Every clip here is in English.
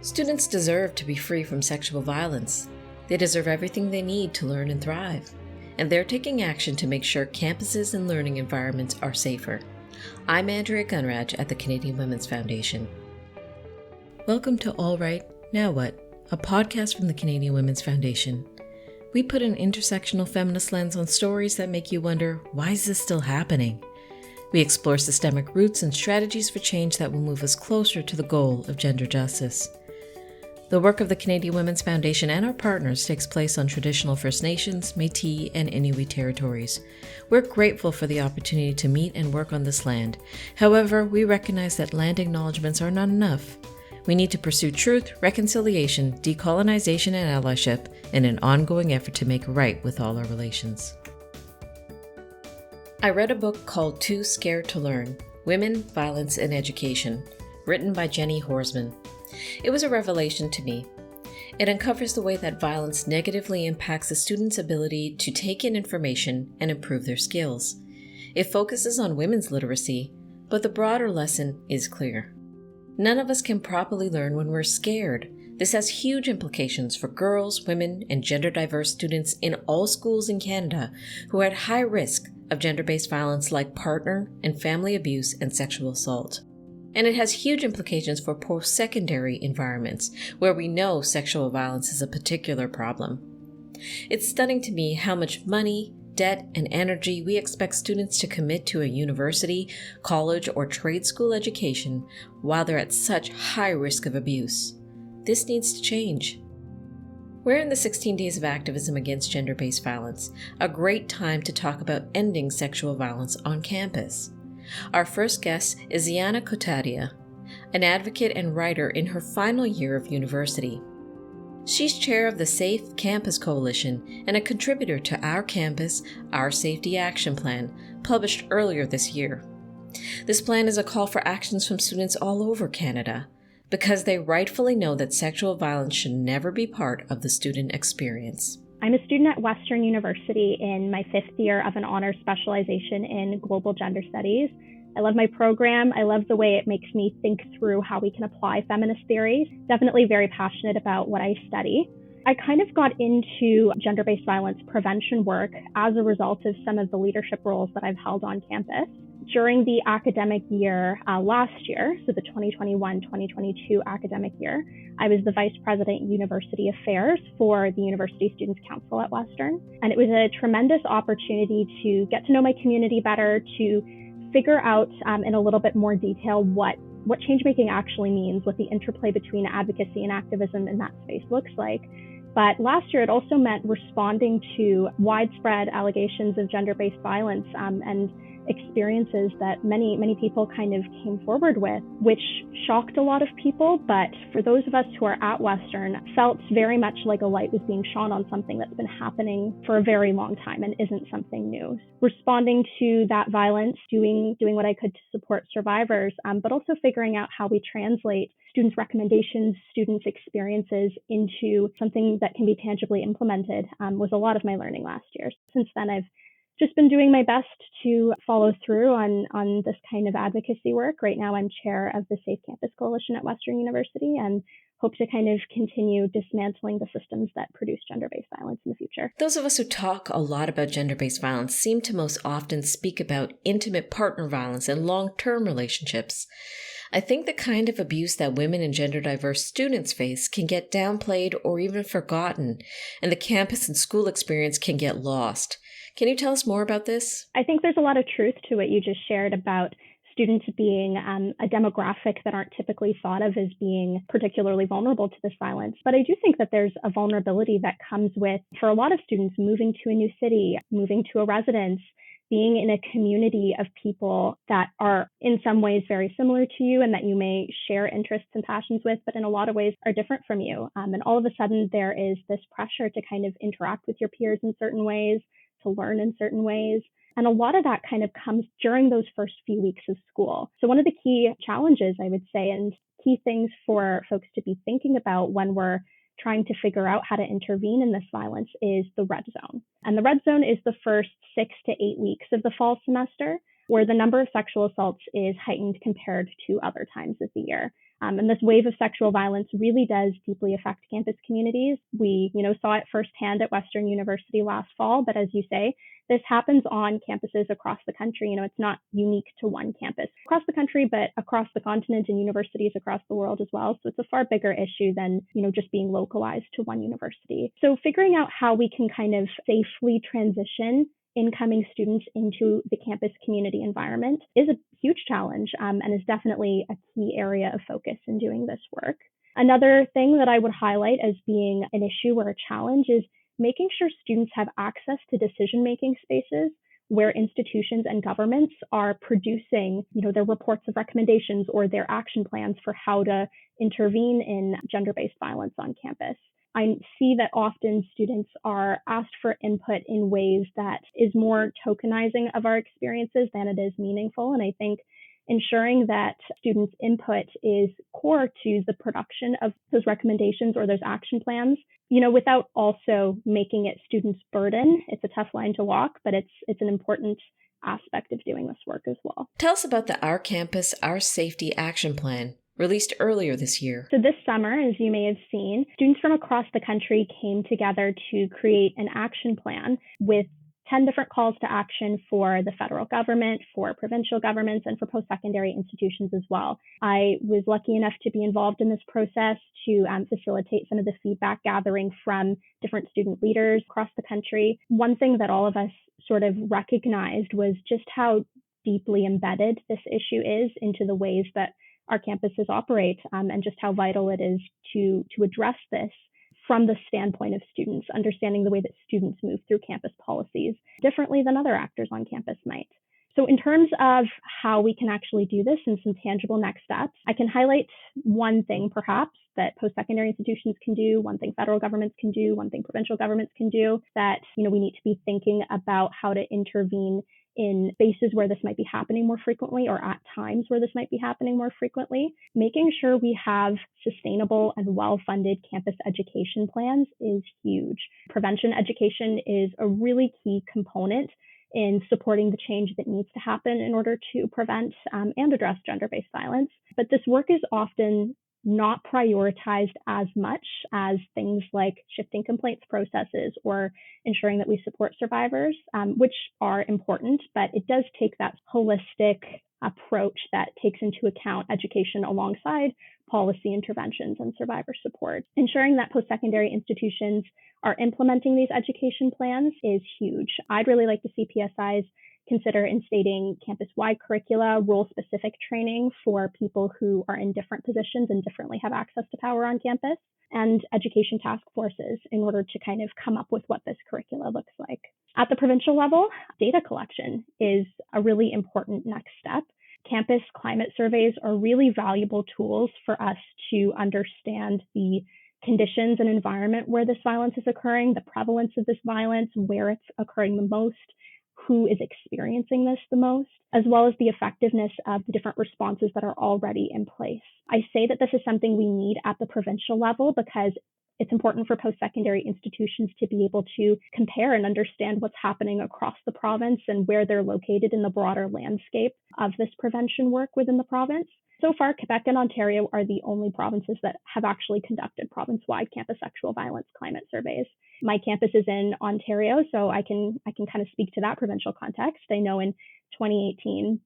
Students deserve to be free from sexual violence. They deserve everything they need to learn and thrive. And they're taking action to make sure campuses and learning environments are safer. I'm Andrea Gunraj at the Canadian Women's Foundation. Welcome to All Right, Now What, a podcast from the Canadian Women's Foundation. We put an intersectional feminist lens on stories that make you wonder, why is this still happening? We explore systemic roots and strategies for change that will move us closer to the goal of gender justice. The work of the Canadian Women's Foundation and our partners takes place on traditional First Nations, Métis, and Inuit territories. We're grateful for the opportunity to meet and work on this land. However, we recognize that land acknowledgements are not enough. We need to pursue truth, reconciliation, decolonization, and allyship in an ongoing effort to make right with all our relations. I read a book called Too Scared to Learn: Women, Violence, and Education, written by Jenny Horsman. It was a revelation to me. It uncovers the way that violence negatively impacts a student's ability to take in information and improve their skills. It focuses on women's literacy, but the broader lesson is clear. None of us can properly learn when we're scared. This has huge implications for girls, women, and gender-diverse students in all schools in Canada who are at high risk of gender-based violence like partner and family abuse and sexual assault. And it has huge implications for post-secondary environments, where we know sexual violence is a particular problem. It's stunning to me how much money, debt, and energy we expect students to commit to a university, college, or trade school education while they're at such high risk of abuse. This needs to change. We're in the 16 Days of Activism Against Gender-Based Violence, a great time to talk about ending sexual violence on campus. Our first guest is Ziyana Kotadia, an advocate and writer in her final year of university. She's chair of the Safe Campus Coalition and a contributor to Our Campus, Our Safety Action Plan, published earlier this year. This plan is a call for actions from students all over Canada, because they rightfully know that sexual violence should never be part of the student experience. I'm a student at Western University in my 5th year of an Honours Specialization in Global Gender Studies. I love my program. I love the way it makes me think through how we can apply feminist theories. Definitely very passionate about what I study. I kind of got into gender-based violence prevention work as a result of some of the leadership roles that I've held on campus. During the academic year last year, so the 2021-2022 academic year, I was the Vice President University Affairs for the University Students' Council at Western. And it was a tremendous opportunity to get to know my community better, to figure out in a little bit more detail what change-making actually means, what the interplay between advocacy and activism in that space looks like. But last year, it also meant responding to widespread allegations of gender-based violence and experiences that many people kind of came forward with, which shocked a lot of people. But for those of us who are at Western, felt very much like a light was being shone on something that's been happening for a very long time and isn't something new. Responding to that violence, doing what I could to support survivors, but also figuring out how we translate students' recommendations, students' experiences into something that can be tangibly implemented was a lot of my learning last year. Since then, I've just been doing my best to follow through on this kind of advocacy work. Right now, I'm chair of the Safe Campus Coalition at Western University and hope to kind of continue dismantling the systems that produce gender-based violence in the future. Those of us who talk a lot about gender-based violence seem to most often speak about intimate partner violence and long-term relationships. I think the kind of abuse that women and gender-diverse students face can get downplayed or even forgotten, and the campus and school experience can get lost. Can you tell us more about this? I think there's a lot of truth to what you just shared about students being a demographic that aren't typically thought of as being particularly vulnerable to this violence. But I do think that there's a vulnerability that comes with, for a lot of students, moving to a new city, moving to a residence, being in a community of people that are in some ways very similar to you and that you may share interests and passions with, but in a lot of ways are different from you. And all of a sudden there is this pressure to kind of interact with your peers in certain ways, to learn in certain ways. And a lot of that kind of comes during those first few weeks of school. So one of the key challenges, I would say, and key things for folks to be thinking about when we're trying to figure out how to intervene in this violence is the red zone. And the red zone is the first 6 to 8 weeks of the fall semester, where the number of sexual assaults is heightened compared to other times of the year. And this wave of sexual violence really does deeply affect campus communities. We, saw it firsthand at Western University last fall, but as you say, this happens on campuses across the country. It's not unique to one campus across the country, but across the continent and universities across the world as well. So it's a far bigger issue than, just being localized to one university. So figuring out how we can kind of safely transition incoming students into the campus community environment is a huge challenge and is definitely a key area of focus in doing this work. Another thing that I would highlight as being an issue or a challenge is making sure students have access to decision-making spaces where institutions and governments are producing, their reports of recommendations or their action plans for how to intervene in gender-based violence on campus. I see that often students are asked for input in ways that is more tokenizing of our experiences than it is meaningful. And I think ensuring that students' input is core to the production of those recommendations or those action plans, without also making it students' burden. It's a tough line to walk, but it's an important aspect of doing this work as well. Tell us about the Our Campus, Our Safety Action Plan, released earlier this year. So this summer, as you may have seen, students from across the country came together to create an action plan with 10 different calls to action for the federal government, for provincial governments, and for post-secondary institutions as well. I was lucky enough to be involved in this process to facilitate some of the feedback gathering from different student leaders across the country. One thing that all of us sort of recognized was just how deeply embedded this issue is into the ways that our campuses operate, and just how vital it is to address this from the standpoint of students, understanding the way that students move through campus policies differently than other actors on campus might. So in terms of how we can actually do this and some tangible next steps, I can highlight one thing perhaps that post-secondary institutions can do, one thing federal governments can do, one thing provincial governments can do, that we need to be thinking about how to intervene in spaces where this might be happening more frequently or at times where this might be happening more frequently. Making sure we have sustainable and well-funded campus education plans is huge. Prevention education is a really key component in supporting the change that needs to happen in order to prevent and address gender-based violence. But this work is often not prioritized as much as things like shifting complaints processes or ensuring that we support survivors, which are important, but it does take that holistic approach that takes into account education alongside policy interventions and survivor support. Ensuring that post-secondary institutions are implementing these education plans is huge. I'd really like to see PSIs consider instating campus-wide curricula, role-specific training for people who are in different positions and differently have access to power on campus, and education task forces in order to kind of come up with what this curricula looks like. At the provincial level, data collection is a really important next step. Campus climate surveys are really valuable tools for us to understand the conditions and environment where this violence is occurring, the prevalence of this violence, where it's occurring the most, who is experiencing this the most, as well as the effectiveness of the different responses that are already in place. I say that this is something we need at the provincial level because it's important for post-secondary institutions to be able to compare and understand what's happening across the province and where they're located in the broader landscape of this prevention work within the province. So far, Quebec and Ontario are the only provinces that have actually conducted province-wide campus sexual violence climate surveys. My campus is in Ontario, so I can kind of speak to that provincial context. I know in 2018,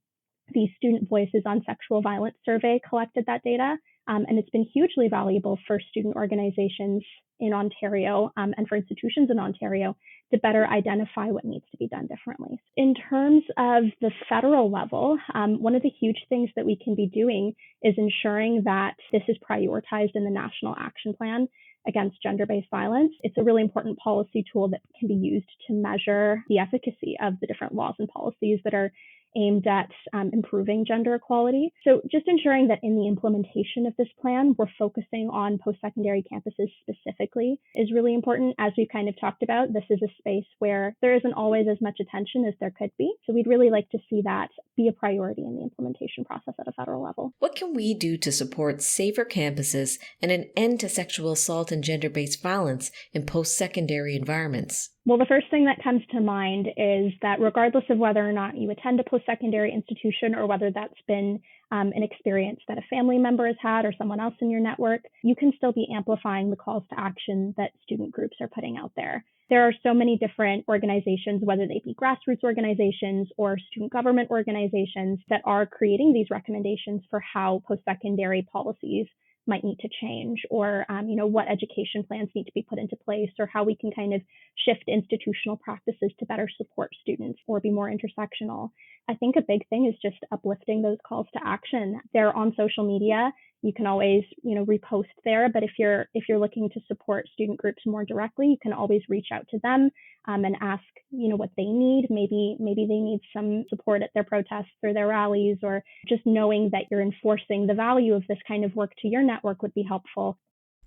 the Student Voices on Sexual Violence survey collected that data, and it's been hugely valuable for student organizations in Ontario and for institutions in Ontario to better identify what needs to be done differently. In terms of the federal level, one of the huge things that we can be doing is ensuring that this is prioritized in the National Action Plan against gender-based violence. It's a really important policy tool that can be used to measure the efficacy of the different laws and policies that are aimed at improving gender equality. So just ensuring that in the implementation of this plan, we're focusing on post-secondary campuses specifically is really important. As we've kind of talked about, this is a space where there isn't always as much attention as there could be. So we'd really like to see that be a priority in the implementation process at a federal level. What can we do to support safer campuses and an end to sexual assault and gender-based violence in post-secondary environments? Well, the first thing that comes to mind is that regardless of whether or not you attend a post-secondary institution or whether that's been an experience that a family member has had or someone else in your network, you can still be amplifying the calls to action that student groups are putting out there. There are so many different organizations, whether they be grassroots organizations or student government organizations, that are creating these recommendations for how post-secondary policies might need to change, or what education plans need to be put into place, or how we can kind of shift institutional practices to better support students or be more intersectional. I think a big thing is just uplifting those calls to action. They're on social media. You can always, repost there. But if you're looking to support student groups more directly, you can always reach out to them and ask, what they need. Maybe they need some support at their protests or their rallies, or just knowing that you're enforcing the value of this kind of work to your network would be helpful.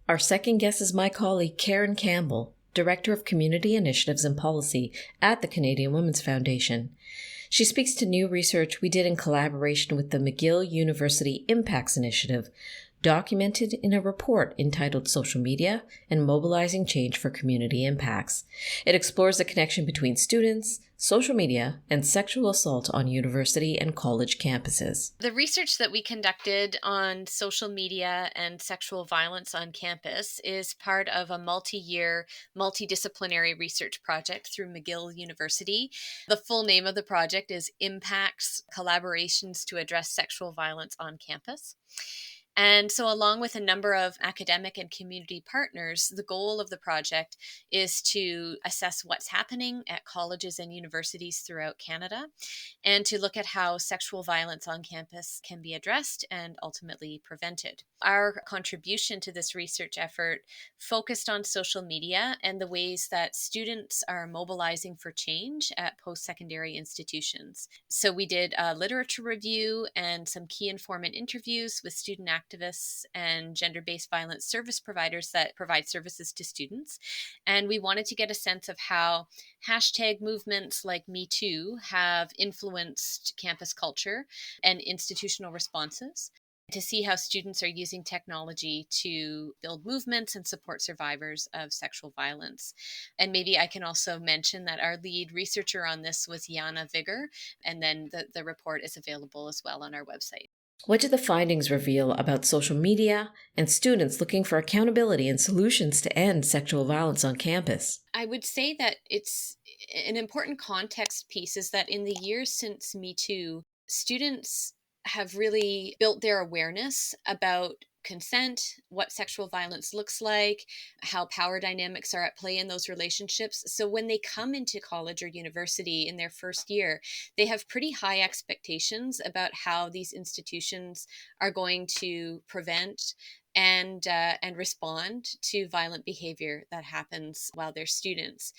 Our second guest is my colleague, Campbell, Director of Community Initiatives and Policy at the Canadian Women's Foundation. She speaks to new research we did in collaboration with the McGill University Impacts Initiative, documented in a report entitled Social Media and Mobilizing Change for Community Impacts. It explores the connection between students, social media, and sexual assault on university and college campuses. The research that we conducted on social media and sexual violence on campus is part of a multi-year, multidisciplinary research project through McGill University. The full name of the project is Impacts Collaborations to Address Sexual Violence on Campus. And so, along with a number of academic and community partners, the goal of the project is to assess what's happening at colleges and universities throughout Canada, and to look at how sexual violence on campus can be addressed and ultimately prevented. Our contribution to this research effort focused on social media and the ways that students are mobilizing for change at post-secondary institutions. So we did a literature review and some key informant interviews with student activists and gender-based violence service providers that provide services to students. And we wanted to get a sense of how hashtag movements like Me Too have influenced campus culture and institutional responses, to see how students are using technology to build movements and support survivors of sexual violence. And maybe I can also mention that our lead researcher on this was Ziyana Kotadia, and then the report is available as well on our website. What did the findings reveal about social media and students looking for accountability and solutions to end sexual violence on campus? I would say that it's an important context piece is that in the years since Me Too, students have really built their awareness about consent, what sexual violence looks like, how power dynamics are at play in those relationships. So when they come into college or university in their first year, they have pretty high expectations about how these institutions are going to prevent and respond to violent behavior that happens while they're students.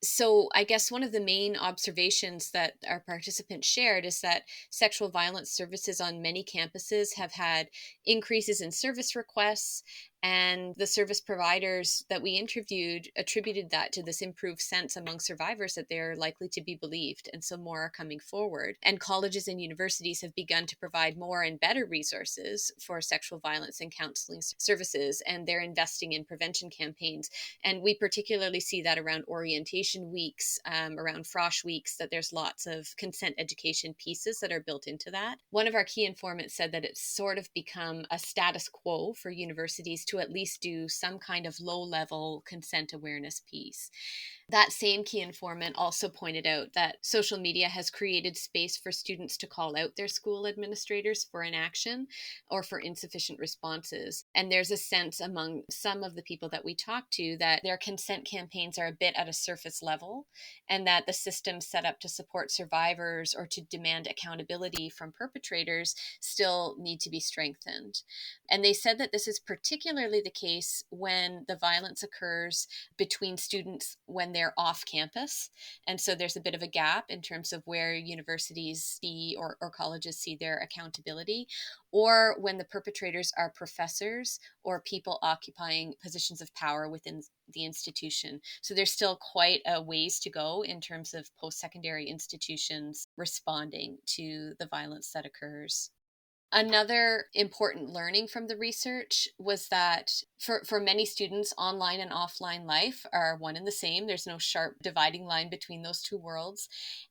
So I guess one of the main observations that our participants shared is that sexual violence services on many campuses have had increases in service requests, and the service providers that we interviewed attributed that to this improved sense among survivors that they're likely to be believed, and so more are coming forward. And colleges and universities have begun to provide more and better resources for sexual violence and counseling services, and they're investing in prevention campaigns. And we particularly see that around orientation weeks, around Frosh weeks, that there's lots of consent education pieces that are built into that. One of our key informants said that it's sort of become a status quo for universities to at least do some kind of low-level consent awareness piece. That same key informant also pointed out that social media has created space for students to call out their school administrators for inaction or for insufficient responses. And there's a sense among some of the people that we talked to that their consent campaigns are a bit at a surface level, and that the systems set up to support survivors or to demand accountability from perpetrators still need to be strengthened. And they said that this is particularly the case when the violence occurs between students when they're off campus. And so there's a bit of a gap in terms of where universities see or colleges see their accountability, or when the perpetrators are professors or people occupying positions of power within the institution. So there's still quite a ways to go in terms of post-secondary institutions responding to the violence that occurs. Another important learning from the research was that for many students, online and offline life are one and the same. There's no sharp dividing line between those two worlds.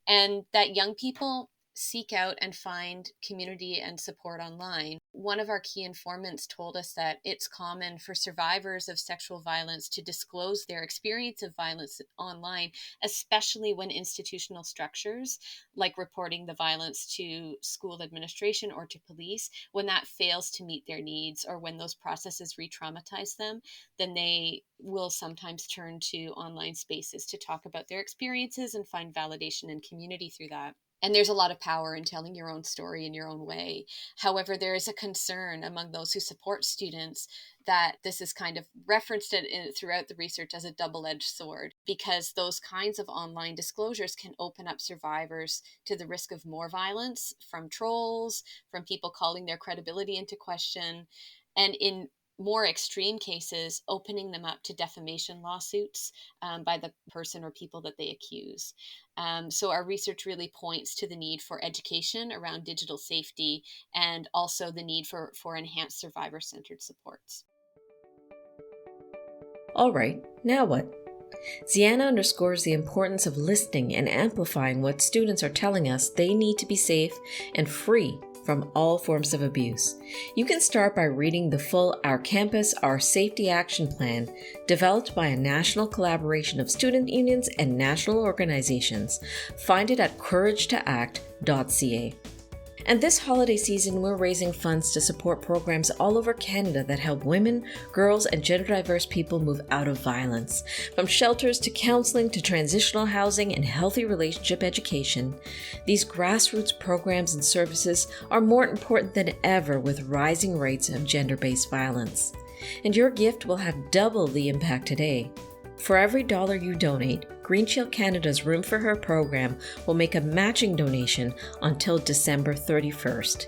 And that young people seek out and find community and support online. One of our key informants told us that it's common for survivors of sexual violence to disclose their experience of violence online, especially when institutional structures, like reporting the violence to school administration or to police, when that fails to meet their needs or when those processes re-traumatize them, then they will sometimes turn to online spaces to talk about their experiences and find validation and community through that. And there's a lot of power in telling your own story in your own way. However, there is a concern among those who support students that this is kind of referenced throughout the research as a double-edged sword, because those kinds of online disclosures can open up survivors to the risk of more violence from trolls, from people calling their credibility into question, and in more extreme cases, opening them up to defamation lawsuits by the person or people that they accuse. So our research really points to the need for education around digital safety and also the need for enhanced survivor-centered supports. All right, now what? Ziyana underscores the importance of listening and amplifying what students are telling us they need to be safe and free from all forms of abuse. You can start by reading the full Our Campus, Our Safety Action Plan, developed by a national collaboration of student unions and national organizations. Find it at couragetoact.ca. And this holiday season, we're raising funds to support programs all over Canada that help women, girls, and gender-diverse people move out of violence. From shelters to counseling to transitional housing and healthy relationship education, these grassroots programs and services are more important than ever with rising rates of gender-based violence. And your gift will have double the impact today. For every $1 you donate, Green Shield Canada's Room for Her program will make a matching donation until December 31st.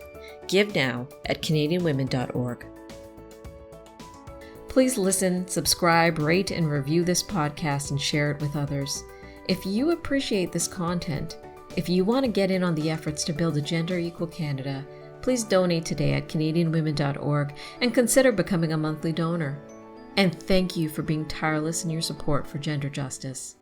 Give now at CanadianWomen.org. Please listen, subscribe, rate, and review this podcast and share it with others. If you appreciate this content, if you want to get in on the efforts to build a gender-equal Canada, please donate today at CanadianWomen.org and consider becoming a monthly donor. And thank you for being tireless in your support for gender justice.